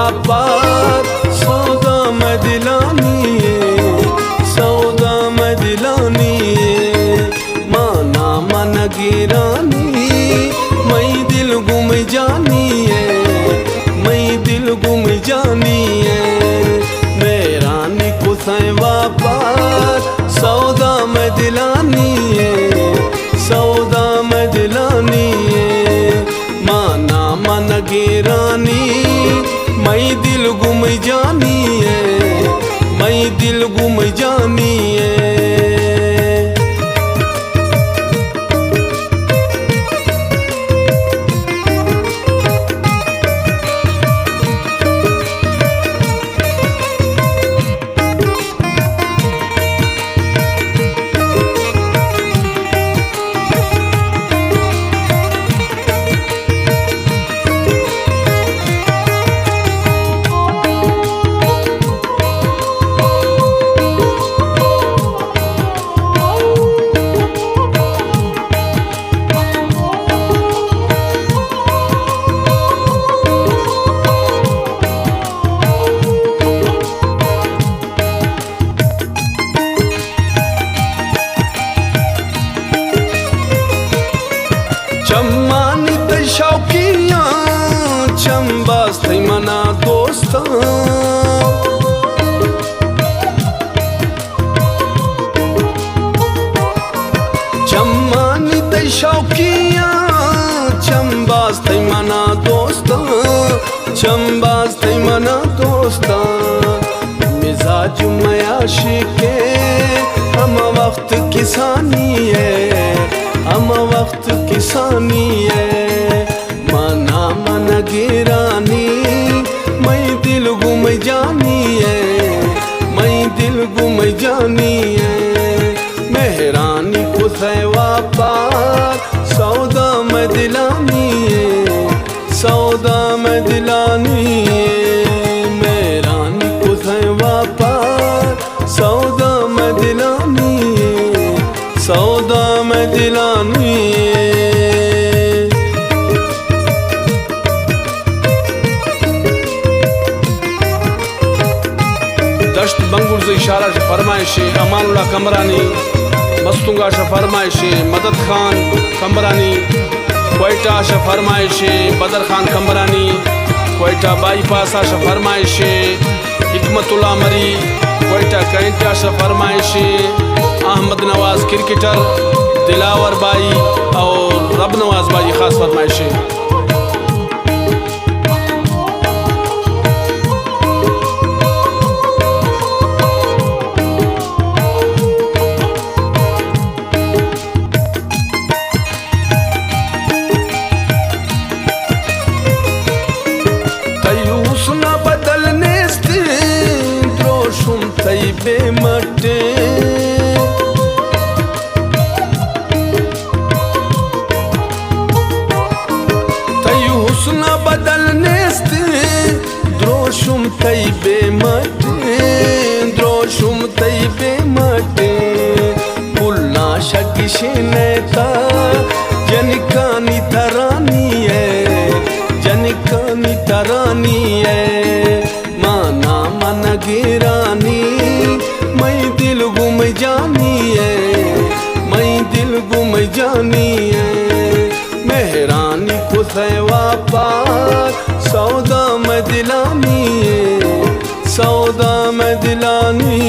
वापार सौदा में दिलानी सौदा में दिलानी माना मन गिरानी मई दिल गुम जानी मई दिल गुम जानी मेरा निकुसै वापार सौदा में दिलानी सौदा में दिलानी माना मन गिरानी मई दिल गुम जानी मई दिल गुम जानी चम्मानित शौकिया चंबास थई मना दोस्ता चम्मानित शौकिया चंबास थई मना दोस्ता चंबास थई मना दोस्ता मिजाज मयाशी के हम वक्त किसानी हम वक्त किसानी माना मन गिरानी मई दिल गुम जानी मई दिल गुम जानी मेहरानी कुसै वापार सौदा में दिलानी सौदा में दिलानी मेहरानी कुसै वापार सौदा में दिलानी सौदा में दिलानी दश्त बंगुर से इशारा से फरमाइश अमानुल्लाह कमरानी मस्तुंगा से फरमाइश मदद खान कमरानी कोयटा से फरमाइश बदर खान कमरानी कोयटा बाईपासा से फरमाइश हिकमतुल्लाह मरी कोयटा कैंटा से फरमाइश अहमद नवाज क्रिकेटर दिलावर भाई और रब नवाज भाई खास फरमाइश तयूसना बदलने से द्रोशुम तई बेमटे बदलने से द्रोशुम तई बेमटे द्रोशुम तई बेमटे पुल्ला शगिशे नेता जनिकानी तरानी जनिकानी तरानी माना मन गिरानी मई दिल गुम जानी मई दिल गुम जानी मेहरानी कुसै वापार सौदा में दिलानी सौदा में दिलानी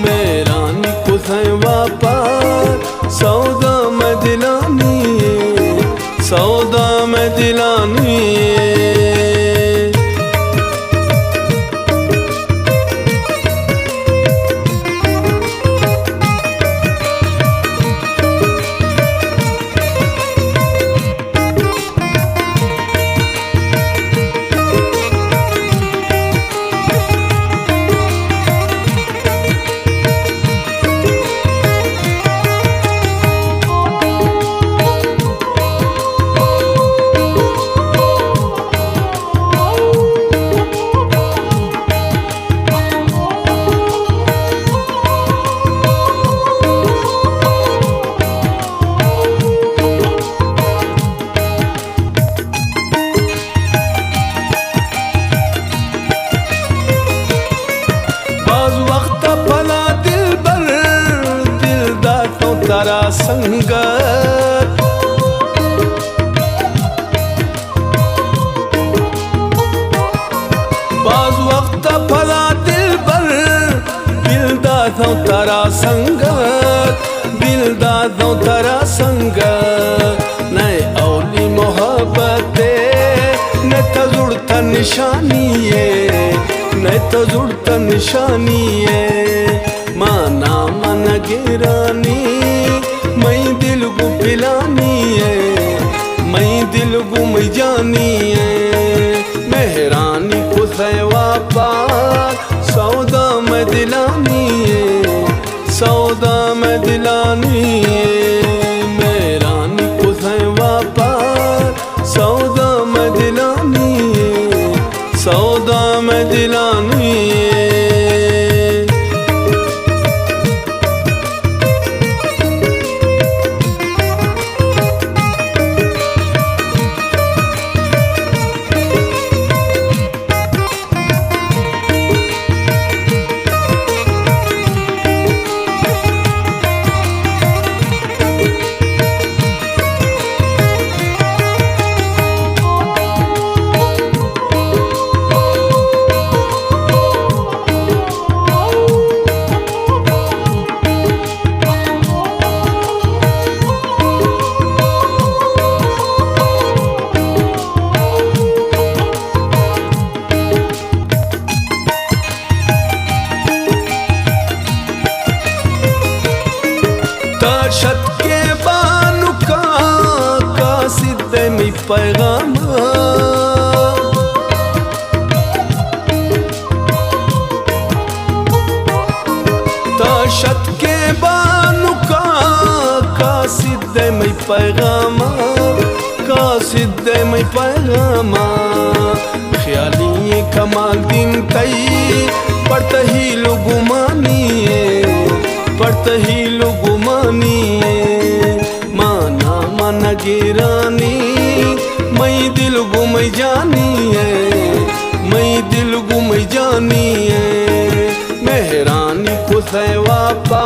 मेहरानी कुसै वापार सौदा में दिलानी सौदा में दिलानी तारा संगत। बाज वक्त फला दिल बर दिल दादों तारा संगत, दिल दादों तारा संगत। नए औली मोहब्बते न तो जुड़ता निशानी है, न तो जुड़ता निशानी है। माना मन गिरानी मैं दिल को पिलानी है, मैं दिल को मैं जानी है। मेहरानी को सेवा पार सौदा में दिलानी है, सौदा में दिलानी है। मेहरानी को सेवा पार सौदा में दिलानी है, सौदा में दिलानी है। शत के बानु का सिद्धे में पैगाम। शत के बानु का सिद्धे में पैगाम, का सिद्धे में पैगाम। ख्याली कमाल दिन तई पढ़ते ही लुगुमानी है, पढ़ते ही लुगुमानी है। माना मन गिरानी मैं दिल गुम जानी है, मैं दिल गुम जानी है। मेहरानी को सेवा पा